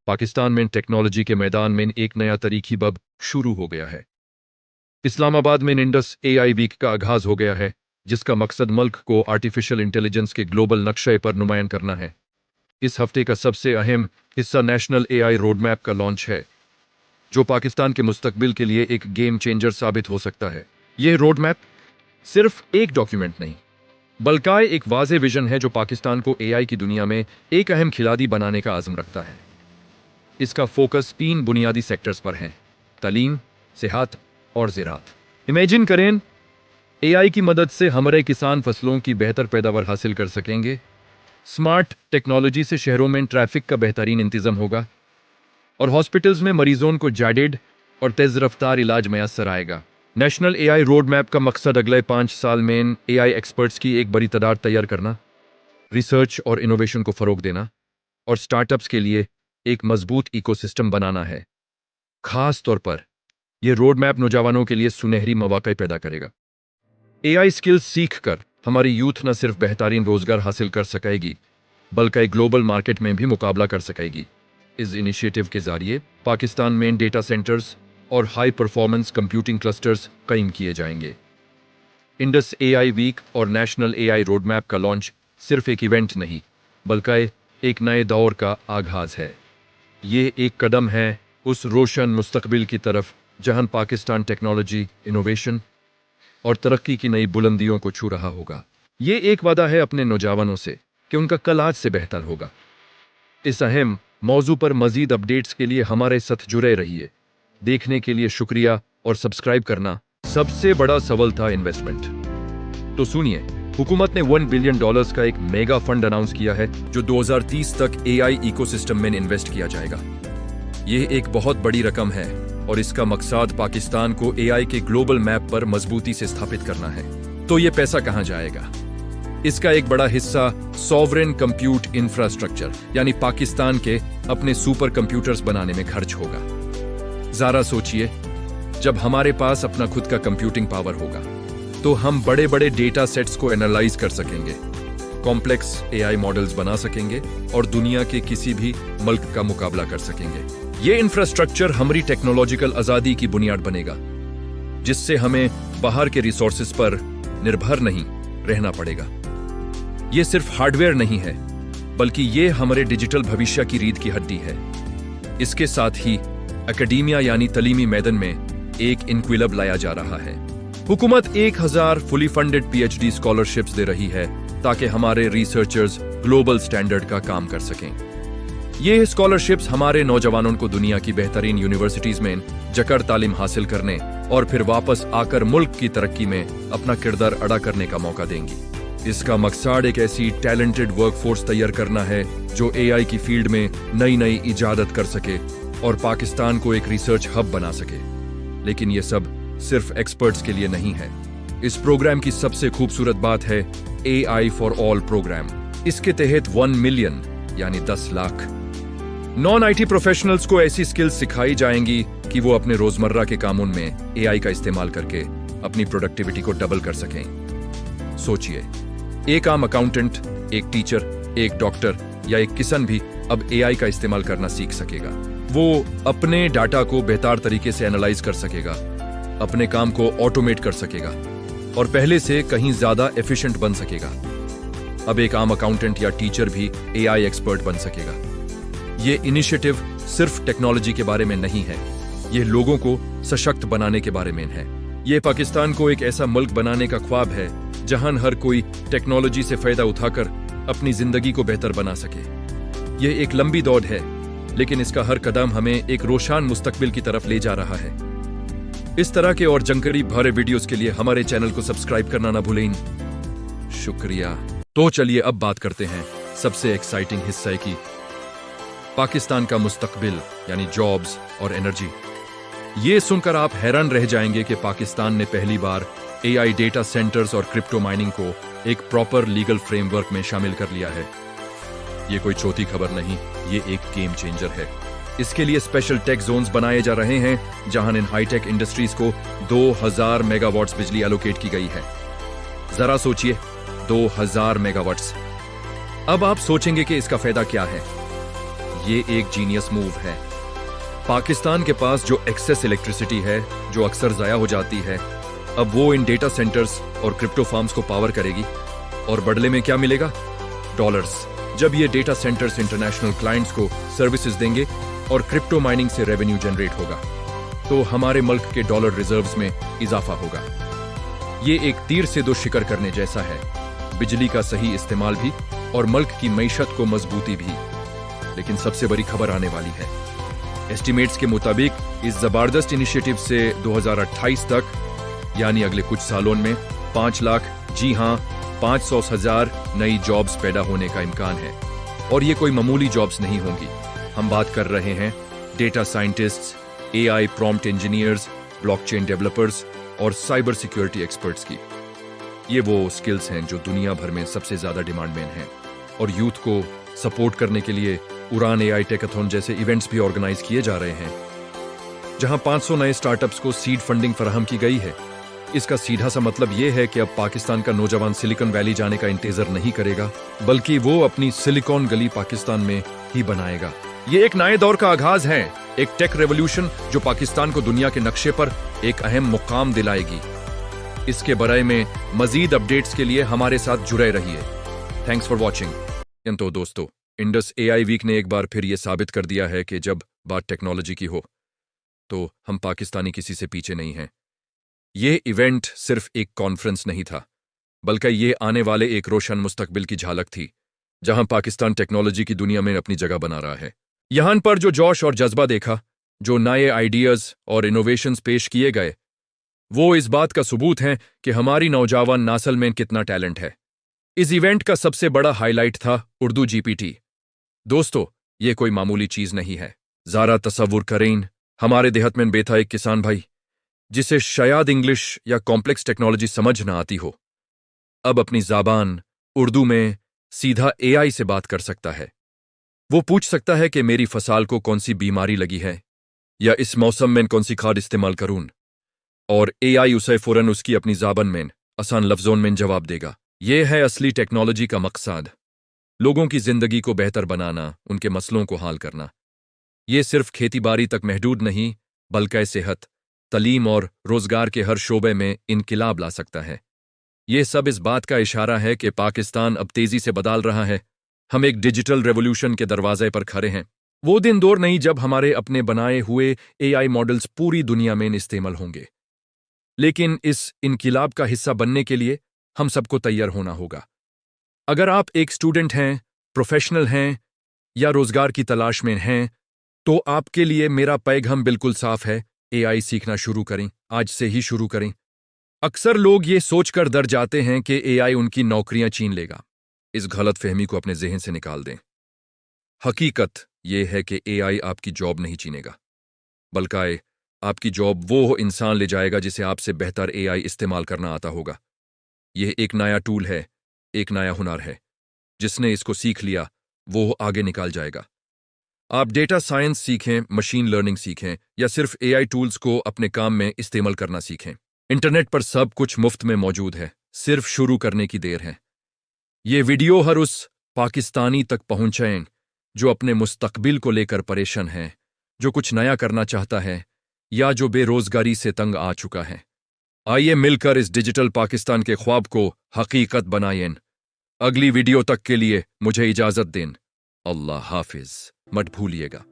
पाकिस्तान में टेक्नोलॉजी के मैदान में एक नया तरीकी बब शुरू हो गया है। इस्लामाबाद में इंडस एआई वीक का आगाज हो गया है, जिसका मकसद मुल्क को आर्टिफिशियल इंटेलिजेंस के ग्लोबल नक्शे पर नुमायां करना है। इस हफ्ते का सबसे अहम हिस्सा नेशनल एआई रोड मैप का लॉन्च है, जो पाकिस्तान के मुस्तकबिल के लिए एक गेम चेंजर साबित हो सकता है। यह रोड मैप सिर्फ एक डॉक्यूमेंट नहीं, बल्कि एक वाज़ेह विजन है जो पाकिस्तान को एआई की दुनिया में एक अहम खिलाड़ी बनाने का आज़म रखता है। इसका फोकस 3 बुनियादी सेक्टर्स पर है: तालीम, सेहत और ज़राअत। इमेजिन करें, एआई की मदद से हमारे किसान फसलों की बेहतर पैदावार हासिल कर सकेंगे। स्मार्ट टेक्नोलॉजी से शहरों में ट्रैफिक का बेहतरीन इंतजाम होगा और हॉस्पिटल्स में मरीजों को जैडिड और तेज़ रफ्तार इलाज मैसर आएगा। नेशनल एआई रोड मैप का मकसद अगले 5 साल में एआई एक्सपर्ट्स की एक बड़ी तादाद तैयार करना, रिसर्च और इनोवेशन को फ़रोग देना और स्टार्टअप्स के लिए एक मजबूत इकोसिस्टम बनाना है। खास तौर पर यह रोड मैप नौजवानों के लिए सुनहरी मौके पैदा करेगा। एआई स्किल्स सीख कर हमारी यूथ न सिर्फ बेहतरीन रोजगार हासिल कर सकेगी, बल्कि ग्लोबल मार्केट में भी मुकाबला कर सकेगी। इस इनिशिएटिव के जरिए पाकिस्तान में डेटा सेंटर्स और हाई परफॉर्मेंस कंप्यूटिंग क्लस्टर्स कायम किए जाएंगे। इंडस एआई वीक और नेशनल एआई रोड मैप का लॉन्च सिर्फ एक इवेंट नहीं, बल्कि एक नए दौर का आगाज है। ये एक कदम है उस रोशन मुस्तकबिल की तरफ जहां पाकिस्तान टेक्नोलॉजी, इनोवेशन और तरक्की की नई बुलंदियों को छू रहा होगा। ये एक वादा है अपने नौजवानों से कि उनका कल आज से बेहतर होगा। इस अहम मौजू पर मजीद अपडेट्स के लिए हमारे साथ जुड़े रहिए। देखने के लिए शुक्रिया और सब्सक्राइब करना। सबसे बड़ा सवाल था इन्वेस्टमेंट। तो सुनिए, हुकूमत ने $1 बिलियन का एक मेगा फंड अनाउंस किया है जो 2030 तक एआई इकोसिस्टम में इन्वेस्ट किया जाएगा। यह एक बहुत बड़ी रकम है और इसका मकसद पाकिस्तान को एआई के ग्लोबल मैप पर मजबूती से स्थापित करना है। तो ये पैसा कहां जाएगा? इसका एक बड़ा हिस्सा सॉवरेन कंप्यूट इंफ्रास्ट्रक्चर यानी पाकिस्तान के अपने सुपर कंप्यूटर्स बनाने में खर्च होगा। जरा सोचिए, जब हमारे पास अपना खुद का कंप्यूटिंग पावर होगा तो हम बड़े बड़े डेटा सेट्स को एनालाइज कर सकेंगे, कॉम्प्लेक्स एआई मॉडल्स बना सकेंगे और दुनिया के किसी भी मुल्क का मुकाबला कर सकेंगे। ये इंफ्रास्ट्रक्चर हमारी टेक्नोलॉजिकल आजादी की बुनियाद बनेगा, जिससे हमें बाहर के रिसोर्सेज पर निर्भर नहीं रहना पड़ेगा। ये सिर्फ हार्डवेयर नहीं है, बल्कि ये हमारे डिजिटल भविष्य की रीढ़ की हड्डी है। इसके साथ ही एकेडेमिया यानी तालीमी मैदान में एक इनक्विलाब लाया जा रहा है। हुकूमत 1000 फुली फंडेड पीएचडी स्कॉलरशिप्स दे रही है ताकि हमारे रिसर्चर्स ग्लोबल स्टैंडर्ड का काम कर सकें। ये स्कॉलरशिप्स हमारे नौजवानों को दुनिया की बेहतरीन यूनिवर्सिटीज में जकर तालीम हासिल करने और फिर वापस आकर मुल्क की तरक्की में अपना किरदार अदा करने का मौका देंगी। इसका मकसद एक ऐसी टैलेंटेड वर्कफोर्स तैयार करना है जो एआई की फील्ड में नई नई इजादत कर सके और पाकिस्तान को एक रिसर्च हब बना सके। लेकिन ये सब सिर्फ एक्सपर्ट्स के लिए नहीं है। इस प्रोग्राम की सबसे खूबसूरत बात है एआई फॉर ऑल प्रोग्राम। इसके तहत 1 मिलियन यानी 10 लाख नॉन आईटी प्रोफेशनल्स को ऐसी स्किल्स सिखाई जाएंगी कि वो अपने रोजमर्रा के कामों में एआई का इस्तेमाल करके अपनी प्रोडक्टिविटी को डबल कर सकें। सोचिए, एक आम अकाउंटेंट, एक टीचर, एक डॉक्टर या एक किसान भी अब एआई का इस्तेमाल करना सीख सकेगा। वो अपने डाटा को बेहतर तरीके से एनालाइज कर सकेगा, अपने काम को ऑटोमेट कर सकेगा और पहले से कहीं ज्यादा एफिशिएंट बन सकेगा। अब एक आम अकाउंटेंट या टीचर भी एआई एक्सपर्ट बन सकेगा। ये इनिशिएटिव सिर्फ टेक्नोलॉजी के बारे में नहीं है, ये लोगों को सशक्त बनाने के बारे में है। ये पाकिस्तान को एक ऐसा मुल्क बनाने का ख्वाब है जहां हर कोई टेक्नोलॉजी से फायदा उठाकर अपनी जिंदगी को बेहतर बना सके। यह एक लंबी दौड़ है, लेकिन इसका हर कदम हमें एक रोशन मुस्तकबिल की तरफ ले जा रहा है। इस तरह के और जानकारी भरे वीडियोस के लिए हमारे चैनल को सब्सक्राइब करना ना भूलें। शुक्रिया। तो चलिए अब बात करते हैं सबसे एक्साइटिंग हिस्से की, पाकिस्तान का मुस्तकबिल यानी जॉब्स और एनर्जी। ये सुनकर आप हैरान रह जाएंगे कि पाकिस्तान ने पहली बार एआई डेटा सेंटर्स और क्रिप्टो माइनिंग को एक प्रॉपर लीगल फ्रेमवर्क में शामिल कर लिया है। ये कोई छोटी खबर नहीं, ये एक गेम चेंजर है। इसके लिए स्पेशल टेक जोन्स बनाए जा रहे हैं जहां इन हाईटेक इंडस्ट्रीज को 2000 मेगावाट्स बिजली एलोकेट की गई है। जरा सोचिए, 2000 मेगावाट्स। अब आप सोचेंगे कि इसका फायदा क्या है। ये एक जीनियस मूव है। पाकिस्तान के पास जो एक्सेस इलेक्ट्रिसिटी है, जो अक्सर ज़ाया हो जाती है, अब वो इन डेटा सेंटर्स और क्रिप्टो फार्म्स को पावर करेगी। और बदले में क्या मिलेगा? डॉलर्स। जब ये डेटा सेंटर्स इंटरनेशनल क्लाइंट्स को सर्विसेज देंगे और क्रिप्टो माइनिंग से रेवेन्यू जनरेट होगा, तो हमारे मुल्क के डॉलर रिजर्व्स में इजाफा होगा। ये एक तीर से दो शिकार करने जैसा है, बिजली का सही इस्तेमाल भी और मुल्क की मईशत को मजबूती भी। लेकिन सबसे बड़ी खबर आने वाली है। एस्टिमेट्स के मुताबिक इस जबरदस्त इनिशिएटिव से 2028 तक, यानी अगले कुछ सालों में 5 लाख, जी हां 500,000 नई जॉब्स पैदा होने का इम्कान है। और ये कोई मामूली जॉब्स नहीं होंगी। हम बात कर रहे हैं data scientists, AI prompt engineers, blockchain developers और साइबर सिक्योरिटी एक्सपर्ट्स की। ये वो स्किल्स हैं जो दुनिया भर में सबसे ज्यादा डिमांड में हैं। और यूथ को सपोर्ट करने के लिए उड़ान एआई टेकाथॉन जैसे इवेंट्स भी ऑर्गेनाइज किए जा रहे हैं, जहां 500 नए स्टार्टअप्स को सीड फंडिंग फराहम की गई है। इसका सीधा सा मतलब यह है कि अब पाकिस्तान का नौजवान सिलिकॉन वैली जाने का इंतजार नहीं करेगा, बल्कि वो अपनी सिलिकॉन गली पाकिस्तान में ही बनाएगा। ये एक नए दौर का आगाज है, एक टेक रेवोल्यूशन जो पाकिस्तान को दुनिया के नक्शे पर एक अहम मुकाम दिलाएगी। इसके बारे में मजीद अपडेट्स के लिए हमारे साथ जुड़े रहिए। Thanks for watching. तो दोस्तों, इंडस एआई वीक ने एक बार फिर ये साबित कर दिया है कि जब बात टेक्नोलॉजी की हो तो हम पाकिस्तानी किसी से पीछे नहीं हैं। ये इवेंट सिर्फ एक कॉन्फ्रेंस नहीं था, बल्कि ये आने वाले एक रोशन मुस्तकबिल की झलक थी, जहां पाकिस्तान टेक्नोलॉजी की दुनिया में अपनी जगह बना रहा है। यहां पर जो जोश और जज्बा देखा, जो नए आइडियाज और इनोवेशंस पेश किए गए, वो इस बात का सबूत है कि हमारी नौजवान नस्ल में कितना टैलेंट है। इस इवेंट का सबसे बड़ा हाईलाइट था उर्दू जीपीटी। दोस्तों, ये कोई मामूली चीज नहीं है। ज़रा तसव्वुर करें, हमारे देहात में बैठा एक किसान भाई जिसे शायद इंग्लिश या कॉम्प्लेक्स टेक्नोलॉजी समझ ना आती हो, अब अपनी ज़बान उर्दू में सीधा एआई से बात कर सकता है। वो पूछ सकता है कि मेरी फसल को कौन सी बीमारी लगी है या इस मौसम में कौन सी खाद इस्तेमाल करूं, और एआई उसे फौरन उसकी अपनी ज़बान में आसान लफ्ज़ों में जवाब देगा। यह है असली टेक्नोलॉजी का मकसद, लोगों की जिंदगी को बेहतर बनाना, उनके मसलों को हल करना। ये सिर्फ खेती बाड़ी तक महदूद नहीं, बल्कि सेहत, तलीम और रोजगार के हर शोबे में इनकिलाब ला सकता है। ये सब इस बात का इशारा है कि पाकिस्तान अब तेजी से बदल रहा है। हम एक डिजिटल रेवोल्यूशन के दरवाजे पर खड़े हैं। वो दिन दूर नहीं जब हमारे अपने बनाए हुए एआई मॉडल्स पूरी दुनिया में इस्तेमाल होंगे। लेकिन इस इनकिलाब का हिस्सा बनने के लिए हम सबको तैयार होना होगा। अगर आप एक स्टूडेंट हैं, प्रोफेशनल हैं या रोजगार की तलाश में हैं, तो आपके लिए मेरा पैगाम बिल्कुल साफ है। एआई सीखना शुरू करें, आज से ही शुरू करें। अक्सर लोग ये सोचकर डर जाते हैं कि एआई उनकी नौकरियां छीन लेगा। इस गलत फहमी को अपने जहन से निकाल दें। हकीकत यह है कि एआई आपकी जॉब नहीं छीनेगा, बल्कि आपकी जॉब वो इंसान ले जाएगा जिसे आपसे बेहतर एआई इस्तेमाल करना आता होगा। यह एक नया टूल है, एक नया हुनर है। जिसने इसको सीख लिया वो आगे निकाल जाएगा। आप डेटा साइंस सीखें, मशीन लर्निंग सीखें या सिर्फ एआई टूल्स को अपने काम में इस्तेमाल करना सीखें, इंटरनेट पर सब कुछ मुफ्त में मौजूद है। सिर्फ शुरू करने की देर है। ये वीडियो हर उस पाकिस्तानी तक पहुंचाएं जो अपने मुस्तकबिल को लेकर परेशान है, जो कुछ नया करना चाहता है या जो बेरोजगारी से तंग आ चुका है। आइए मिलकर इस डिजिटल पाकिस्तान के ख्वाब को हकीकत बनाएं। अगली वीडियो तक के लिए मुझे इजाजत दें। अल्लाह हाफिज। मत भूलिएगा।